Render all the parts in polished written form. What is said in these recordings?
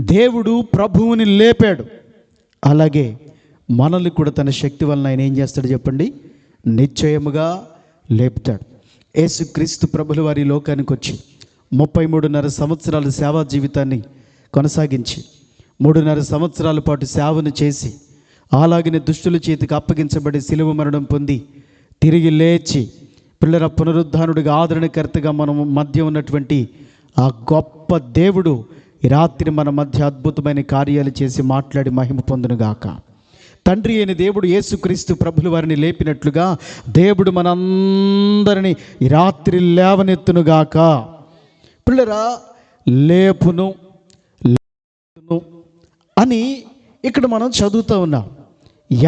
దేవుడు ప్రభువుని లేపాడు, అలాగే మనల్ని కూడా తన శక్తి వలన ఆయన ఏం చేస్తాడు చెప్పండి? నిశ్చయముగా లేపుతాడు. యేసుక్రీస్తు ప్రభుల వారి లోకానికి వచ్చి 33.5 సంవత్సరాల సేవా జీవితాన్ని కొనసాగించి 3.5 సంవత్సరాల పాటు సేవను చేసి అలాగనే దుష్టుల చేతికి అప్పగించబడి శిలువ మరణం పొంది తిరిగి లేచి పిల్లల పునరుద్ధానుడిగా ఆదరణకర్తగా మనం మధ్య ఉన్నటువంటి ఆ గొప్ప దేవుడు ఈ రాత్రి మన మధ్య అద్భుతమైన కార్యాలు చేసి మాట్లాడి మహిమ పొందునుగాక. తండ్రి అయిన దేవుడు యేసుక్రీస్తు ప్రభుల వారిని లేపినట్లుగా దేవుడు మనందరినీ ఈ రాత్రి లేవనెత్తునుగాక. పిల్లరా, లేపును అని ఇక్కడ మనం చదువుతూ ఉన్నాం.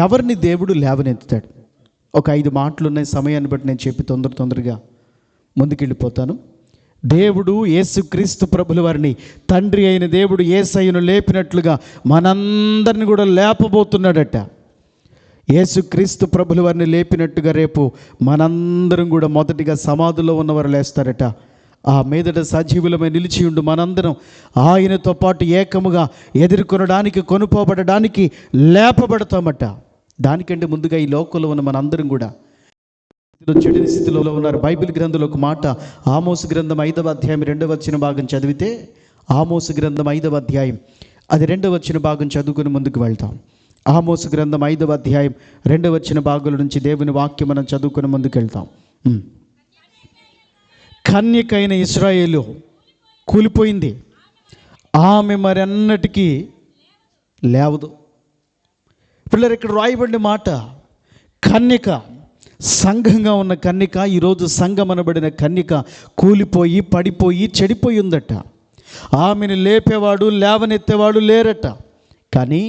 ఎవరిని దేవుడు లేవనెత్తుతాడు? ఒక 5 మాటలు ఉన్నాయి, సమయాన్ని బట్టి నేను చెప్పి తొందరగా ముందుకెళ్ళిపోతాను. దేవుడు యేసుక్రీస్తు ప్రభుల వారిని, తండ్రి అయిన దేవుడు యేసయ్యను లేపినట్లుగా మనందరిని కూడా లేపబోతున్నాడట. యేసుక్రీస్తు ప్రభుల వారిని లేపినట్టుగా రేపు మనందరం కూడా మొదటిగా సమాధిలో ఉన్నవారు లేస్తారట. ఆ మీదట సజీవులమై నిలిచి ఉండు మనందరం ఆయనతో పాటు ఏకముగా ఎదుర్కొనడానికి, కొనుపోబడడానికి లేపబడతామట. దానికంటే ముందుగా ఈ లోకంలో ఉన్న మనందరం కూడా చెడిన స్థితిలో ఉన్నారు. బైబిల్ గ్రంథంలో ఒక మాట, ఆమోసు గ్రంథం 5వ అధ్యాయం 2వ వచన భాగం చదివితే, ఆమోసు గ్రంథం 5వ అధ్యాయం అది 2వ వచన భాగం చదువుకుని ముందుకు వెళ్తాం. ఆమోసు గ్రంథం 5వ అధ్యాయం 2వ వచన భాగంలో నుంచి దేవుని వాక్యం మనం చదువుకుని ముందుకు వెళ్తాం. కన్యకైన ఇశ్రాయేలు కూలిపోయింది, ఆమె మరన్నటికీ లేవదు. పిల్లలు, ఇక్కడ రాయబడిన మాట కన్యక, సంఘంగా ఉన్న కన్యక, ఈరోజు సంఘం అనబడిన కన్యక కూలిపోయి పడిపోయి చెడిపోయి ఉందట. ఆమెను లేపేవాడు లేవనెత్తేవాడు లేరట. కానీ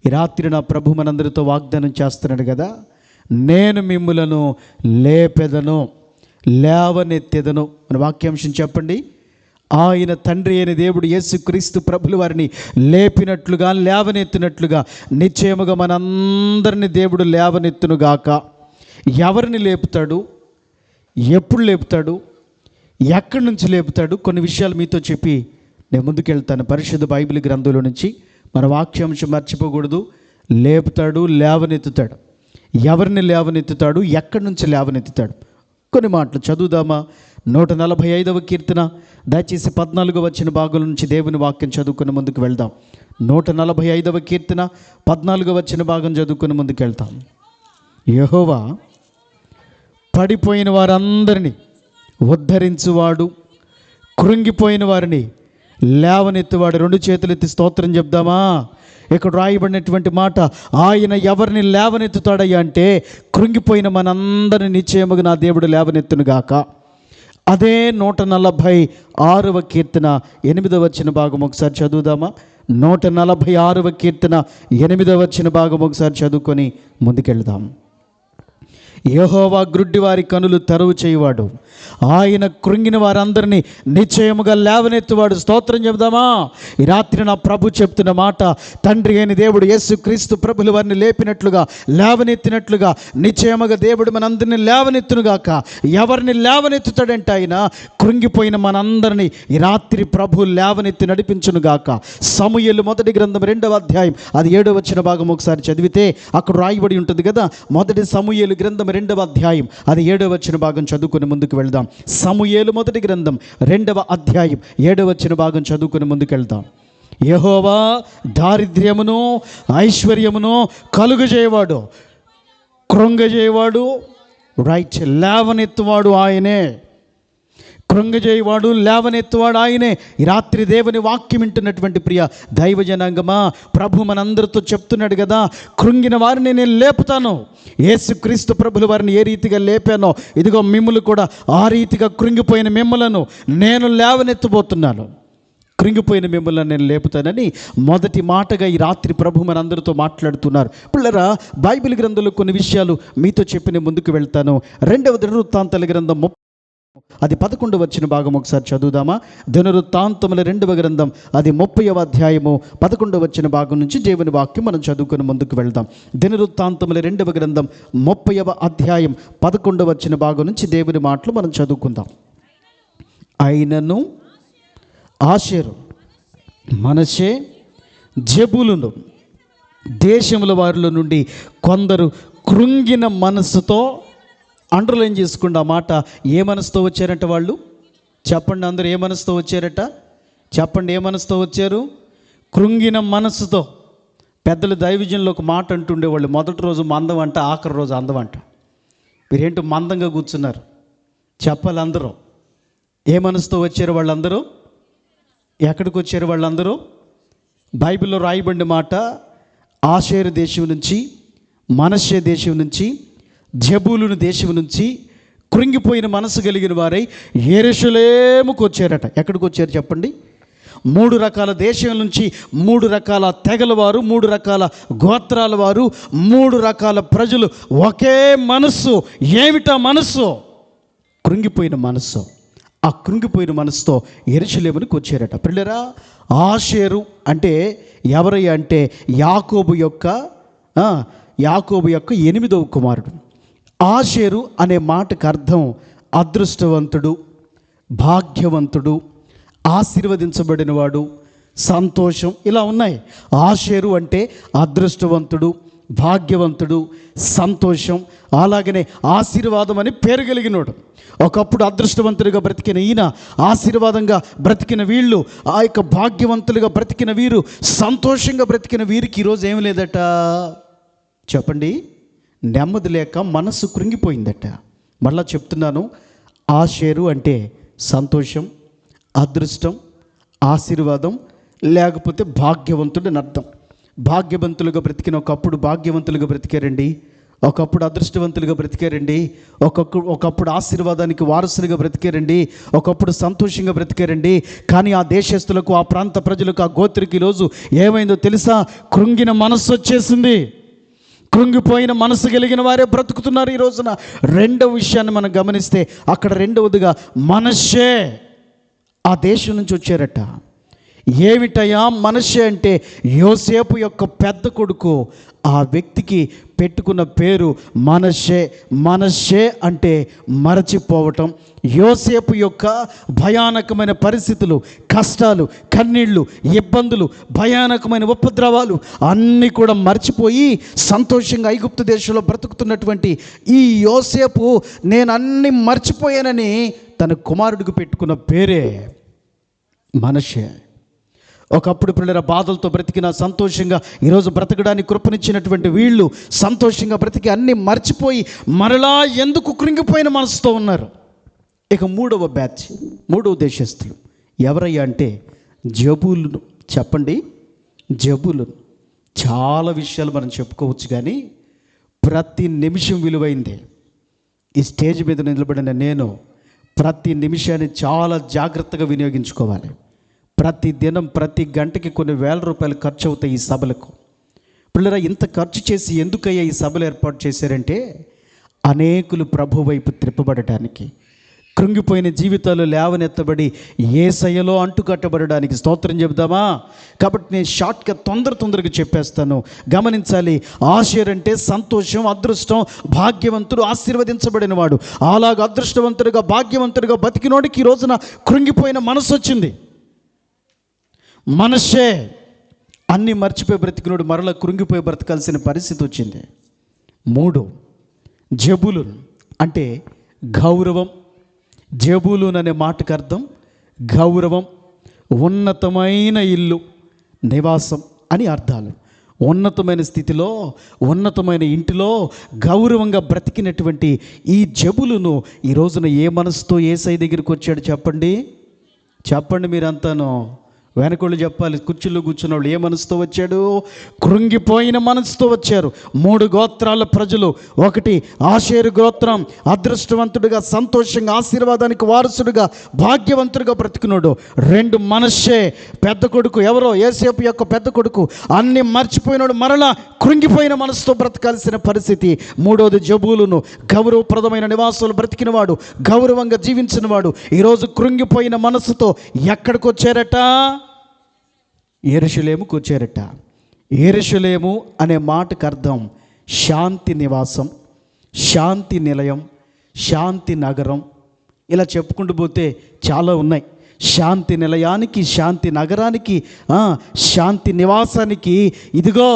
ఈ రాత్రి నా ప్రభు మనందరితో వాగ్దానం చేస్తున్నాడు కదా, నేను మిమ్ములను లేపెదను, లేవనెత్తెదను మన వాక్యాంశం చెప్పండి. ఆయన తండ్రి అయిన దేవుడు యేసుక్రీస్తు ప్రభుల వారిని లేపినట్లుగా, లేవనెత్తినట్లుగా నిశ్చయముగా మనందరినీ దేవుడు లేవనెత్తునుగాక. ఎవరిని లేపుతాడు, ఎప్పుడు లేపుతాడు, ఎక్కడి నుంచి లేపుతాడు, కొన్ని విషయాలు మీతో చెప్పి నేను ముందుకెళ్తాను. పరిశుద్ధ బైబిల్ గ్రంథంలో నుంచి మన వాక్యాంశం మర్చిపోకూడదు. లేపుతాడు, లేవనెత్తుతాడు. ఎవరిని లేవనెత్తుతాడు, ఎక్కడి నుంచి లేవనెత్తుతాడు, కొన్ని మాటలు చదువుదామా. 145వ కీర్తన దయచేసి 14వ వచన భాగం నుంచి దేవుని వాక్యం చదువుకుని ముందుకు వెళ్దాం. 145వ కీర్తన 14వ వచన భాగం చదువుకుని ముందుకు వెళ్తాం. యెహోవా పడిపోయిన వారందరినీ ఉద్ధరించువాడు, కృంగిపోయిన వారిని లేవనెత్తువాడు. 2 చేతులెత్తి స్తోత్రం చెప్దామా. ఇక్కడ రాయబడినటువంటి మాట, ఆయన ఎవరిని లేవనెత్తుతాడయ్యా అంటే కృంగిపోయిన మనందరిని నిశ్చయముగా నా దేవుడు లేవనెత్తునుగాక. అదే 146వ కీర్తన 8వ వచన భాగం ఒకసారి చదువుదామా. 146వ కీర్తన 8వ వచన భాగం ఒకసారి చదువుకొని ముందుకెళ్దాం. యెహోవా గ్రుడ్డి వారి కనులు తెరవు చేయువాడు, ఆయన కృంగిన వారందరినీ నిశ్చయముగా లేవనెత్తువాడు. స్తోత్రం చెబుదామా. ఈ రాత్రి నా ప్రభు చెప్తున్న మాట, తండ్రి అయిన దేవుడు యేసుక్రీస్తు ప్రభుల వారిని లేపినట్లుగా, లేవనెత్తినట్లుగా నిశ్చయముగా దేవుడు మనందరినీ లేవనెత్తునుగాక. ఎవరిని లేవనెత్తుతాడంటే ఆయన కృంగిపోయిన మనందరినీ ఈ రాత్రి ప్రభు లేవనెత్తి నడిపించునుగాక. సమూయేలు మొదటి గ్రంథం 2వ అధ్యాయం అది 7వ వచన భాగం ఒకసారి చదివితే అక్కడ రాయబడి ఉంటుంది కదా. మొదటి సమూయేలు గ్రంథం 2వ అధ్యాయం అది 7వ వచన భాగం చదువుకుని ముందుకు వెళ్దాం. సమూయేలు మొదటి గ్రంథం 2వ అధ్యాయం 7వ వచన భాగం చదువుకుని ముందుకు వెళ్దాం. యెహోవా దారిద్ర్యమును ఐశ్వర్యమును కలుగజేయవాడు, కృంగజేయవాడు, రైట్, లేవనెత్తువాడు ఆయనే. కృంగజేయవాడు, లేవనెత్తువాడు ఆయనే. ఈ రాత్రి దేవుని వాక్యం వింటున్నటువంటి ప్రియ దైవ జనాంగమా, ప్రభు మనందరితో చెప్తున్నాడు కదా, కృంగిన వారిని నేను లేపుతాను. యేసుక్రీస్తు ప్రభుల వారిని ఏ రీతిగా లేపానో, ఇదిగో మిమ్ములు కూడా ఆ రీతిగా కృంగిపోయిన మిమ్మలను నేను లేవనెత్తబోతున్నాను. కృంగిపోయిన మిమ్మల్ని నేను లేపుతానని మొదటి మాటగా ఈ రాత్రి ప్రభు మనందరితో మాట్లాడుతున్నారు. పిల్లరా, బైబిల్ గ్రంథంలో కొన్ని విషయాలు మీతో చెప్పి నేను ముందుకు వెళ్తాను. 2వ దినవృత్తాంతాల గ్రంథం అది 11వ వచన భాగం ఒకసారి చదువుదామా. దినవృత్తాంతముల 2వ గ్రంథం అది 30వ అధ్యాయము 11వ వచన భాగం నుంచి దేవుని వాక్యం మనం చదువుకుని ముందుకు వెళ్దాం. దినవృత్తాంతముల 2వ గ్రంథం 30వ అధ్యాయం 11వ వచన భాగం నుంచి దేవుని మాటలు మనం చదువుకుందాం. అయినను ఆషేరు మనష్షే, జెబూలూను దేశముల వారిలో నుండి కొందరు కృంగిన మనస్సుతో, అండర్లైన్ చేసుకోండి ఆ మాట, ఏ మనసుతో వచ్చారంట వాళ్ళు? చెప్పండి అందరూ, ఏ మనసుతో వచ్చారట? చెప్పండి, ఏ మనసుతో వచ్చారు? కృంగిన మనస్సుతో. పెద్దలు దైవజనులు ఒక మాట అంటుండేవాళ్ళు, మొదటి రోజు మందం అంట, ఆఖరి రోజు అందం అంట. మీరేంటో మందంగా కూర్చున్నారు? చెప్పాలి అందరూ, ఏ మనసుతో వచ్చారు వాళ్ళందరూ? ఎక్కడికి వచ్చారు వాళ్ళందరూ? బైబిల్లో రాయబడిన మాట, ఆషేరు దేశం నుంచి, మనష్షే దేశం నుంచి, జెబూలూను దేశం నుంచి కృంగిపోయిన మనసు కలిగిన వారై యెరూషలేముకు వచ్చారట. ఎక్కడికి వచ్చారు చెప్పండి? 3 రకాల దేశం నుంచి 3 రకాల తెగల వారు, 3 రకాల గోత్రాల వారు, 3 రకాల ప్రజలు, ఒకే మనస్సు. ఏమిటా మనస్సు? కృంగిపోయిన మనస్సు. ఆ కృంగిపోయిన మనసుతో యెరూషలేమునికి వచ్చారట. పిల్లరా, ఆషేరు అంటే ఎవరయ్యా అంటే యాకోబు యొక్క 8వ కుమారుడు. ఆషేరు అనే మాటకు అర్థం అదృష్టవంతుడు, భాగ్యవంతుడు, ఆశీర్వదించబడినవాడు, సంతోషం, ఇలా ఉన్నాయి. ఆషేరు అంటే అదృష్టవంతుడు, భాగ్యవంతుడు, సంతోషం, అలాగనే ఆశీర్వాదం అని పేరు కలిగినోడు. ఒకప్పుడు అదృష్టవంతులుగా బ్రతికిన ఈయన, ఆశీర్వాదంగా బ్రతికిన వీళ్ళు, ఆ యొక్క భాగ్యవంతులుగా బ్రతికిన వీరు, సంతోషంగా బ్రతికిన వీరికి ఈరోజు ఏమి లేదట చెప్పండి? నెమ్మది లేక మనస్సు కృంగిపోయిందట. మళ్ళా చెప్తున్నాను, ఆషేరు అంటే సంతోషం, అదృష్టం, ఆశీర్వాదం, లేకపోతే భాగ్యవంతుడు అని అర్థం. భాగ్యవంతులుగా బ్రతికిన ఒకప్పుడు భాగ్యవంతులుగా బ్రతికారండి, ఒకప్పుడు అదృష్టవంతులుగా బ్రతికారండి, ఒకప్పుడు ఆశీర్వాదానికి వారసులుగా బ్రతికారండి, ఒకప్పుడు సంతోషంగా బ్రతికారండి. కానీ ఆ దేశస్తులకు, ఆ ప్రాంత ప్రజలకు, ఆ గోత్రికి ఈరోజు ఏమైందో తెలుసా? కృంగిన మనస్సు వచ్చేసింది. కృంగిపోయిన మనసు కలిగిన వారే బ్రతుకుతున్నారు ఈ రోజున. రెండవ విషయాన్ని మనం గమనిస్తే, అక్కడ రెండవదిగా మనష్షే ఆ దేశం నుంచి వచ్చారట. ఏమిటయా మనష్షే అంటే? యోసేపు యొక్క పెద్ద కొడుకు. ఆ వ్యక్తికి పెట్టుకున్న పేరు మనష్షే. మనష్షే అంటే మరచిపోవటం. యోసేపు యొక్క భయానకమైన పరిస్థితులు, కష్టాలు, కన్నీళ్ళు, ఇబ్బందులు, భయానకమైన ఉపద్రవాలు అన్నీ కూడా మర్చిపోయి సంతోషంగా ఐగుప్తు దేశంలో బ్రతుకుతున్నటువంటి ఈ యోసేపు, నేను అన్నీ మర్చిపోయానని తన కుమారుడికి పెట్టుకున్న పేరే మనష్షే. ఒకప్పుడు పిల్లల బాధలతో బ్రతికిన, సంతోషంగా ఈరోజు బ్రతకడానికి కృపనిచ్చినటువంటి వీళ్ళు సంతోషంగా బ్రతికి అన్నీ మర్చిపోయి మరలా ఎందుకు కృంగిపోయిన మనసుతో ఉన్నారు. ఇక మూడవ బ్యాచ్, మూడవ దేశస్తులు ఎవరయ్యా అంటే జెబూలూను. చెప్పండి, జెబూలూను. చాలా విషయాలు మనం చెప్పుకోవచ్చు, కానీ ప్రతి నిమిషం విలువైంది. ఈ స్టేజ్ మీద నిలబడిన నేను ప్రతి నిమిషాన్ని చాలా జాగ్రత్తగా వినియోగించుకోవాలి. ప్రతి దినం, ప్రతి గంటకి కొన్ని వేల రూపాయలు ఖర్చు అవుతాయి ఈ సభలకు. పిల్లరా, ఇంత ఖర్చు చేసి ఎందుకయ్యా ఈ సభలు ఏర్పాటు చేశారంటే, అనేకులు ప్రభు వైపు త్రిప్పబడటానికి, కృంగిపోయిన జీవితాలు లేవనెత్తబడి యేసయ్యలో అంటుకట్టబడడానికి. స్తోత్రం చెబుదామా? కాబట్టి నేను షార్ట్గా తొందరగా చెప్పేస్తాను. గమనించాలి, ఆషేరు అంటే సంతోషం, అదృష్టం, భాగ్యవంతుడు, ఆశీర్వదించబడిన వాడు. అలాగ అదృష్టవంతుడిగా, భాగ్యవంతుడిగా బతికినోడికి ఈ రోజున కృంగిపోయిన మనసు వచ్చింది. మనష్షే అన్నీ మర్చిపోయి బ్రతికినోడు మరలా కృంగిపోయి బ్రతకాల్సిన పరిస్థితి వచ్చింది. 3 జెబూలూను అంటే గౌరవం. జెబూలూను అనే మాటకు అర్థం గౌరవం, ఉన్నతమైన ఇల్లు, నివాసం అని అర్థాలు. ఉన్నతమైన స్థితిలో, ఉన్నతమైన ఇంటిలో గౌరవంగా బ్రతికినటువంటి ఈ జెబూలూను ఈ రోజున ఏ మనసుతో యేసయ్య దగ్గరికి వచ్చాడు చెప్పండి? చెప్పండి మీరంతాను. వెనకోళ్ళు చెప్పాలి. కుర్చీలో కూర్చున్న వాళ్ళు ఏ మనసుతో వచ్చాడు? కృంగిపోయిన మనసుతో వచ్చారు. 3 గోత్రాల ప్రజలు. 1 ఆషేరు గోత్రం, అదృష్టవంతుడిగా, సంతోషంగా, ఆశీర్వాదానికి వారసుడిగా, భాగ్యవంతుడిగా బ్రతికినోడు. 2 మనష్షే పెద్ద కొడుకు. ఎవరో? యోసేపు యొక్క పెద్ద కొడుకు. అన్ని మర్చిపోయినాడు, మరలా కృంగిపోయిన మనసుతో బ్రతకాల్సిన పరిస్థితి. 3వది జెబూలూను, గౌరవప్రదమైన నివాసాలు బ్రతికినవాడు, గౌరవంగా జీవించినవాడు. ఈరోజు కృంగిపోయిన మనసుతో ఎక్కడికి వచ్చారట? యెరూషలేముకు వచ్చారట. యెరూషలేము అనే మాటకు అర్థం శాంతి నివాసం, శాంతి నిలయం, శాంతి నగరం. ఇలా చెప్పుకుంటూ పోతే చాలా ఉన్నాయి. శాంతి నిలయానికి, శాంతి నగరానికి, శాంతి నివాసానికి ఇదిగో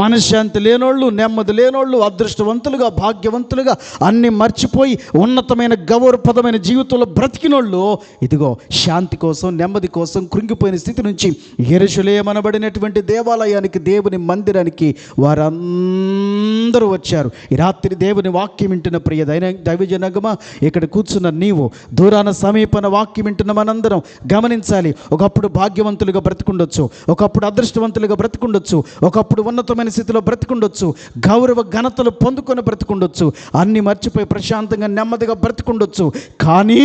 మనశ్శాంతి లేనోళ్ళు, నెమ్మది లేనోళ్ళు, అదృష్టవంతులుగా, భాగ్యవంతులుగా అన్నీ మర్చిపోయి ఉన్నతమైన గౌరవప్రదమైన జీవితంలో బ్రతికినోళ్ళు ఇదిగో శాంతి కోసం, నెమ్మది కోసం కృంగిపోయిన స్థితి నుంచి యెరూషలేమనబడినటువంటి దేవాలయానికి, దేవుని మందిరానికి వారందరూ వచ్చారు. ఈ రాత్రి దేవుని వాక్యం వింటున్న ప్రియ దైవజనగమా, ఇక్కడ కూర్చున్న నీవు, దూరాన సమీపన వాక్యం వింటున్న మనందరం గమనించాలి. ఒకప్పుడు భాగ్యవంతులుగా బ్రతికుండొచ్చు, ఒకప్పుడు అదృష్టవంతులుగా బ్రతికుండొచ్చు, ఒకప్పుడు ఉన్నతమైన స్థితిలో బ్రతికుండొచ్చు, గౌరవ ఘనతలు పొందుకొని బ్రతికుండొచ్చు, అన్నీ మర్చిపోయి ప్రశాంతంగా నెమ్మదిగా బ్రతికుండొచ్చు. కానీ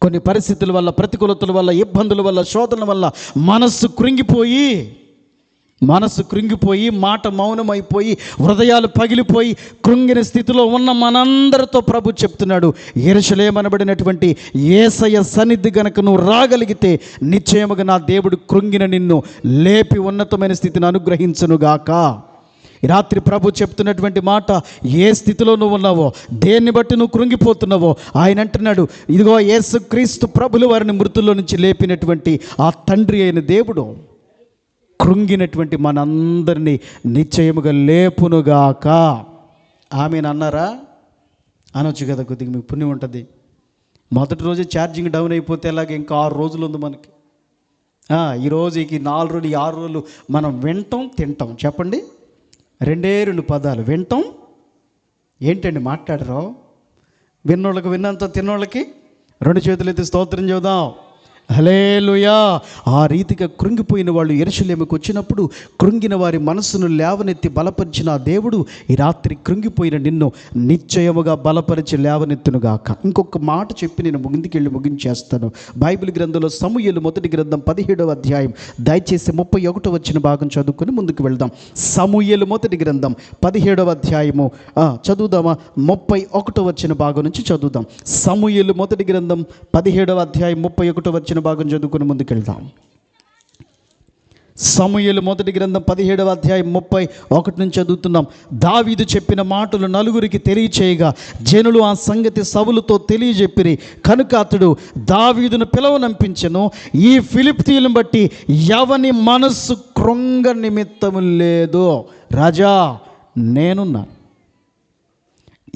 కొన్ని పరిస్థితుల వల్ల, ప్రతికూలతల వల్ల, ఇబ్బందుల వల్ల, శోధనల వల్ల మనస్సు కృంగిపోయి మాట మౌనమైపోయి, హృదయాలు పగిలిపోయి కృంగిన స్థితిలో ఉన్న మనందరితో ప్రభు చెప్తున్నాడు, యెరూషలేమనబడినటువంటి యేసయ్య సన్నిధి గనక నువ్వు రాగలిగితే నిశ్చయముగా నా దేవుడు కృంగిన నిన్ను లేపి ఉన్నతమైన స్థితిని అనుగ్రహించునుగాక. ఈ రాత్రి ప్రభు చెప్తున్నటువంటి మాట, ఏ స్థితిలో నువ్వు ఉన్నావో, దేన్ని బట్టి నువ్వు కృంగిపోతున్నావో ఆయన అంటున్నాడు, ఇదిగో యేసుక్రీస్తు ప్రభులు వారిని మృతుల్లో నుంచి లేపినటువంటి ఆ తండ్రి అయిన దేవుడు కృంగినటువంటి మనందరినీ నిశ్చయముగా లేపునుగాక. ఆమెను అన్నారా? అనొచ్చు కదా, కొద్దిగా మీకు పుణ్యం ఉంటుంది. మొదటి రోజే ఛార్జింగ్ డౌన్ అయిపోతే ఎలాగ? ఇంకా 6 రోజులు ఉంది మనకి. ఈరోజు ఈ 4 రోజులు, ఈ 6 రోజులు మనం వింటాం, తింటాం. చెప్పండి, 2 పదాలు, వింటాం. ఏంటండి మాట్లాడరు? విన్నోళ్ళకి విన్నంత, తిన్నోళ్ళకి 2 చేతులు ఎత్తి స్తోత్రం చెబుదాం. హల్లెలూయా. ఆ రీతిగా కృంగిపోయిన వాళ్ళు యెరూషలేముకు వచ్చినప్పుడు కృంగిన వారి మనస్సును లేవనెత్తి బలపరిచిన ఆ దేవుడు ఈ రాత్రి కృంగిపోయిన నిన్ను నిశ్చయముగా బలపరిచి లేవనెత్తునుగాక. ఇంకొక మాట చెప్పి నేను ముగించేస్తాను. బైబిల్ గ్రంథంలో సమూయేలు మొదటి గ్రంథం 17వ అధ్యాయం, దయచేసి 31వ వచ్చిన భాగం చదువుకొని ముందుకు వెళ్దాం. సమూయేలు మొదటి గ్రంథం 17వ అధ్యాయము చదువుదామా? 31వ వచ్చిన భాగం నుంచి చదువుదాం. సమూయేలు మొదటి గ్రంథం 17వ అధ్యాయం 31వ వచ్చిన భాగం చదువుకుని ముందుకెళ్దాం. సమూయేలు మొదటి గ్రంథం 17వ అధ్యాయం 31 నుంచి చదువుతున్నాం. దావీదు చెప్పిన మాటలు నలుగురికి తెలియచేయగా జనులు ఆ సంగతి సౌలుతో తెలియజెప్పిరి. కనుక అతడు దావీదును పిలవనంపించెను. ఈ ఫిలిష్తీయులను బట్టి ఎవని మనస్సు కృంగ నిమిత్తము లేదు. రాజా, నేనున్నా,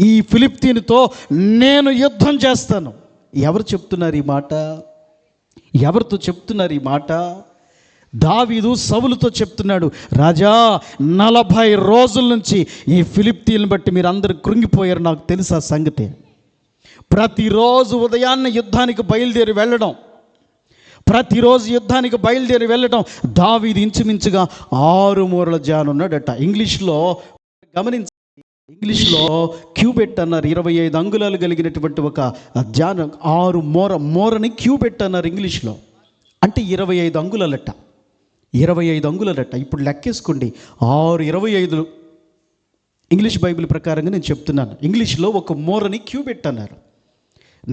ఈ ఫిలిష్తీయునితో నేను యుద్ధం చేస్తాను. ఎవరు చెప్తున్నారు ఈ మాట? ఎవరితో చెప్తున్నారు ఈ మాట? దావీదు సౌలుతో చెప్తున్నాడు, రాజా 40 రోజుల నుంచి ఈ ఫిలిష్తీయులను బట్టి మీరు అందరూ కృంగిపోయారు, నాకు తెలుసు ఆ సంగతి. ప్రతిరోజు ఉదయాన్నే యుద్ధానికి బయలుదేరి వెళ్ళడం, దావీదు ఇంచుమించుగా 6 మూరల జానున్నాడట. ఇంగ్లీష్లో గమనించి, ఇంగ్లీష్లో క్యూబెట్ అన్నారు. 25 అంగుళాలు కలిగినటువంటి ఒక జాన, 6 మూరని క్యూబెట్ అన్నారు ఇంగ్లీష్లో. అంటే 25 అంగుళాలట. 25 అంగుళాలట. ఇప్పుడు లెక్కేసుకోండి, 6 ఇంగ్లీష్ బైబిల్ ప్రకారంగా నేను చెప్తున్నాను. ఇంగ్లీష్లో ఒక మూరని క్యూబెట్ అన్నారు.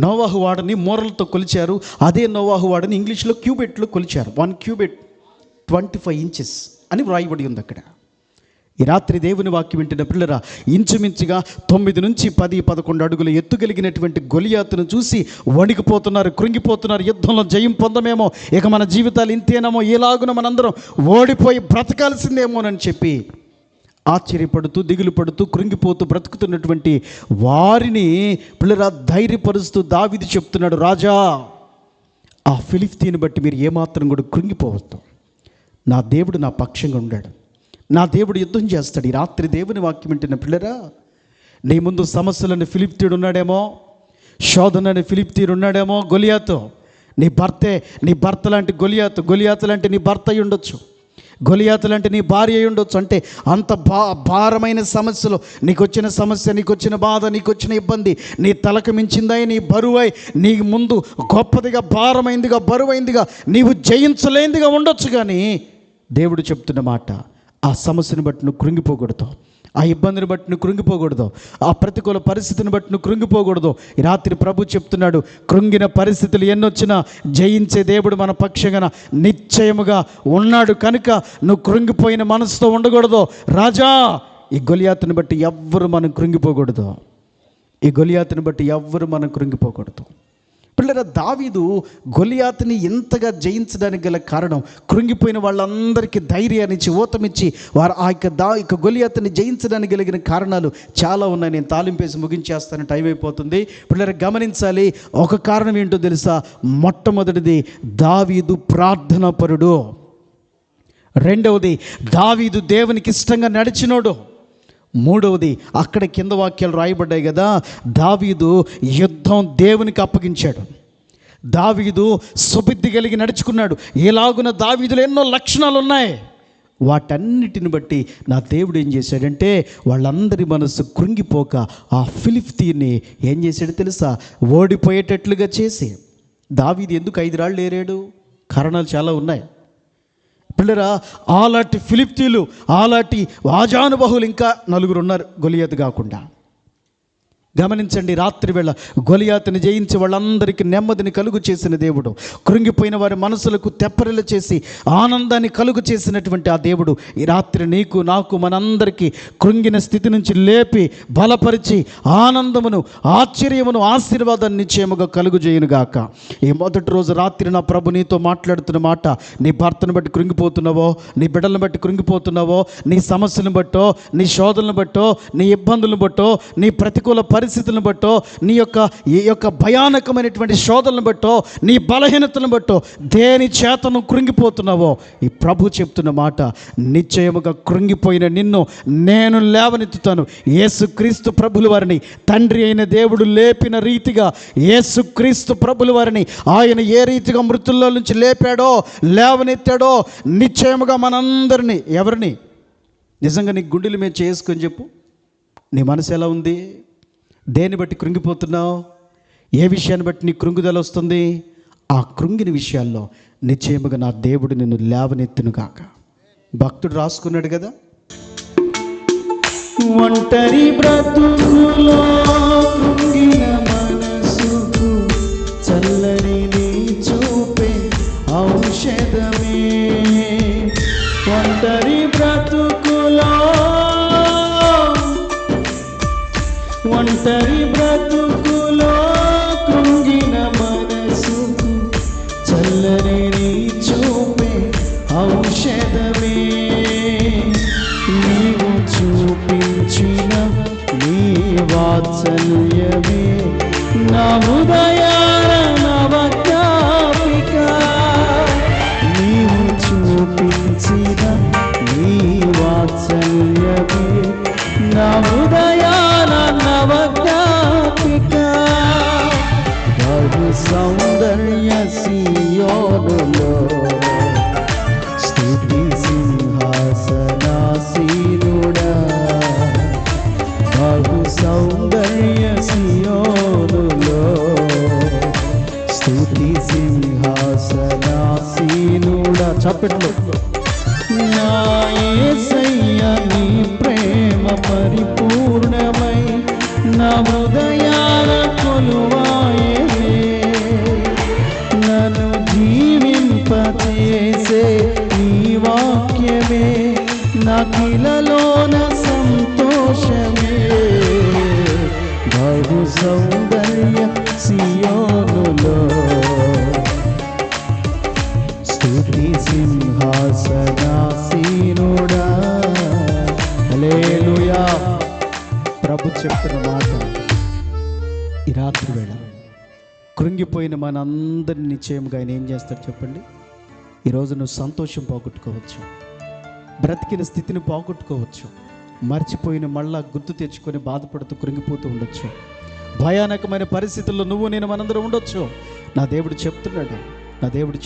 నోవాహు వాడని మూరలతో కొలిచారు. అదే నోవాహు వాడని ఇంగ్లీష్లో క్యూబెట్లో కొలిచారు. 1 క్యూబెట్ 25 inches అని వ్రాయబడి ఉంది అక్కడ. ఈ రాత్రి దేవుని వాక్యం వింటున్న పిల్లరా, ఇంచుమించుగా 9 నుంచి 10-11 అడుగుల ఎత్తుగలిగినటువంటి గొలియాతును చూసి వణికిపోతున్నారు, కృంగిపోతున్నారు. యుద్ధంలో జయం పొందమేమో, ఇక మన జీవితాలు ఇంతేనేమో, ఎలాగున మనందరం ఓడిపోయి బ్రతకాల్సిందేమోనని చెప్పి ఆశ్చర్యపడుతూ, దిగులు పడుతూ, కృంగిపోతూ బ్రతుకుతున్నటువంటి వారిని పిల్లరా ధైర్యపరుస్తూ దావీదు చెప్తున్నాడు, రాజా, ఆ ఫిలిష్తీయుని బట్టి మీరు ఏమాత్రం కూడా కృంగిపోవద్దు. నా దేవుడు నా పక్షంగా ఉన్నాడు, నా దేవుడు యుద్ధం చేస్తాడు. ఈ రాత్రి దేవుని వాక్యం వింటున్న పిల్లరా, నీ ముందు సమస్యలని ఫిలిష్తీయుడు ఉన్నాడేమో, శోధనని ఫిలిష్తీయుడు ఉన్నాడేమో, గొలియాతు నీ భర్త లాంటి గొలియాతు లాంటి నీ భర్త అయి ఉండొచ్చు, గొలియాతు లాంటి నీ భార్య అయి ఉండొచ్చు. అంటే అంత భారమైన సమస్యలు, నీకు వచ్చిన సమస్య, నీకు వచ్చిన బాధ, నీకు వచ్చిన ఇబ్బంది నీ తలకు మించిందై, నీ బరువై, నీ ముందు గొప్పదిగా, భారమైందిగా, బరువైందిగా, నీవు జయించలేనిదిగా ఉండొచ్చు. కానీ దేవుడు చెప్తున్న మాట, ఆ సమస్యను బట్టి నువ్వు కృంగిపోకూడదు, ఆ ఇబ్బందిని బట్టి నువ్వు కృంగిపోకూడదు, ఆ ప్రతికూల పరిస్థితిని బట్టి నువ్వు కృంగిపోకూడదు. ఈ రాత్రి ప్రభు చెప్తున్నాడు, కృంగిన పరిస్థితులు ఎన్నొచ్చినా జయించే దేవుడు మన పక్షంగా నిశ్చయముగా ఉన్నాడు. కనుక నువ్వు కృంగిపోయిన మనసుతో ఉండకూడదు. రాజా, ఈ గొలియాతుని బట్టి ఎవ్వరు మనం కృంగిపోకూడదు. పిల్లల దావీదు గొలియాతుని ఎంతగా జయించడానికి గల కారణం, కృంగిపోయిన వాళ్ళందరికీ ధైర్యాన్ని ఇచ్చి ఊతమిచ్చి వారు ఆ యొక్క గొలియాతుని జయించడానికి కలిగిన కారణాలు చాలా ఉన్నాయి. నేను తాలింపేసి ముగించేస్తాను, టైం అయిపోతుంది. పిల్లలు గమనించాలి, ఒక కారణం ఏంటో తెలుసా? మొట్టమొదటిది దావీదు ప్రార్థనాపరుడు. రెండవది దావీదు దేవునికి ఇష్టంగా నడిచినోడు. మూడవది అక్కడ కింద వాక్యాలు రాయబడ్డాయి కదా, దావీదు యుద్ధం దేవునికి అప్పగించాడు. దావీదు సుబుద్ధి కలిగి నడుచుకున్నాడు. ఎలాగున దావీదులో ఎన్నో లక్షణాలు ఉన్నాయి. వాటన్నిటిని బట్టి నా దేవుడు ఏం చేశాడంటే వాళ్ళందరి మనసు కృంగిపోక ఆ ఫిలిష్తీయుని ఏం చేశాడు తెలుసా? ఓడిపోయేటట్లుగా చేసి. దావీదు ఎందుకు 5 రాళ్ళు ఏరాడు? కారణాలు చాలా ఉన్నాయి. పిల్లరా, అలాంటి ఫిలిష్తీయులు, అలాంటి ఆజానుబాహులు ఇంకా 4 ఉన్నారు గొలియాతు కాకుండా. గమనించండి, రాత్రి వేళ గొలియాతుని జయించి వాళ్ళందరికీ నెమ్మదిని కలుగు చేసిన దేవుడు, కృంగిపోయిన వారి మనసులకు తెప్పరిల చేసి ఆనందాన్ని కలుగు చేసినటువంటి ఆ దేవుడు ఈ రాత్రి నీకు నాకు మనందరికీ కృంగిన స్థితి నుంచి లేపి బలపరిచి ఆనందమును ఆశ్చర్యమును ఆశీర్వాదాన్ని నిశ్చయముగా కలుగు చేయునుగాక. ఈ మొదటి రోజు రాత్రి నా ప్రభు నీతో మాట్లాడుతున్న మాట, నీ భర్తను బట్టి కృంగిపోతున్నావో, నీ బిడ్డలను బట్టి కృంగిపోతున్నావో, నీ సమస్యలను బట్టో, నీ శోధనలను బట్టో, నీ ఇబ్బందులను బట్టో, నీ ప్రతికూల పరిస్థితులను బట్టో, నీ యొక్క భయానకమైనటువంటి శోధనలను బట్టో, నీ బలహీనతలను బట్టో, దేని చేతను కృంగిపోతున్నావో, ఈ ప్రభు చెప్తున్న మాట, నిశ్చయముగా కృంగిపోయిన నిన్ను నేను లేవనెత్తుతాను. యేసుక్రీస్తు ప్రభుల వారిని తండ్రి అయిన దేవుడు లేపిన రీతిగా యేసుక్రీస్తు ప్రభుల వారిని ఆయన ఏ రీతిగా మృతుల్లో నుంచి లేపాడో, లేవనెత్తాడో, నిశ్చయముగా మనందరినీ, ఎవరిని నిజంగా నీ గుండెల మీద చేసుకొని చెప్పు, నీ మనసు ఎలా ఉంది? దేన్ని బట్టి కృంగిపోతున్నావు? ఏ విషయాన్ని బట్టి నీ కృంగుదల వస్తుంది? ఆ కృంగిన విషయాల్లో నిశ్చయముగా నా దేవుడు నిన్ను లేవనెత్తును గాక. భక్తుడు రాసుకున్నాడు కదా, ఒంటరి బ్రతుకులో కృంగిన మనసుకు చల్లని నీ చూపే ఔషధమే. ఒంటరి బ్రతుకులో కృంగిన మనసుకు చల్లని నీ చూపే ఔషధమే. నీవు చూపించిన నీ వాత్సల్యమే నా హృదయాల నవజ్ఞాపిక. నీవు చూపించిన నీ వాత్సల్యమే నా హృదయాల నవజ్ఞాపిక. బహు సౌందర్య సియోనులో స్తుతి సింహాసనాసీనుడా. బహు సౌందర్య సియోనులో స్తుతి సింహాసనాసీనుడా. చప్పట్లు. నా యేసయ్య నీ ప్రేమ పరిపూర్ణమై నా హృదయాల కొలువాయే. నన్ను జీవింపచేసే నీ వాక్యమే నాకిలలోన సంతోషమే. బహు సౌందర్య సియోనులో స్తుతి సింహాసనాసీనుడా. హల్లెలూయా. ప్రభు చెప్తున్న మాట, ఈ రాత్రి వేళ కృంగిపోయిన మనందరినీ నిశ్చయముగా ఆయన ఏం చేస్తాడు చెప్పండి? ఈరోజు నువ్వు సంతోషం పోగొట్టుకోవచ్చు, బ్రతికిన స్థితిని పోగొట్టుకోవచ్చు, మర్చిపోయిన మళ్ళా గుర్తు తెచ్చుకొని బాధపడుతూ కృంగిపోతూ ఉండొచ్చు, భయానకమైన పరిస్థితుల్లో నువ్వు నేను మనందరం ఉండొచ్చు. నా దేవుడు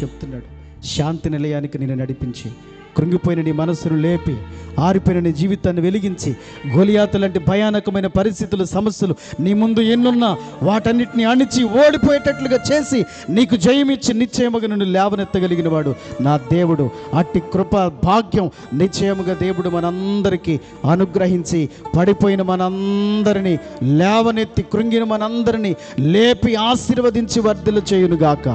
చెప్తున్నాడు, శాంతి నిలయానికి నేను నడిపించి కృంగిపోయిన నీ మనస్సును లేపి ఆరిపోయిన నీ జీవితాన్ని వెలిగించి గొలియాతు లాంటి భయానకమైన పరిస్థితులు సమస్యలు నీ ముందు ఎన్నున్నా వాటన్నిటిని అణిచి ఓడిపోయేటట్లుగా చేసి నీకు జయమిచ్చి నిశ్చయముగా నిన్ను లేవనెత్తగలిగిన వాడు నా దేవుడు. అట్టి కృప భాగ్యం నిశ్చయముగా దేవుడు మనందరికీ అనుగ్రహించి పడిపోయిన మనందరినీ లేవనెత్తి కృంగిన మనందరినీ లేపి ఆశీర్వదించి వర్ధిల్లు చేయునుగాక.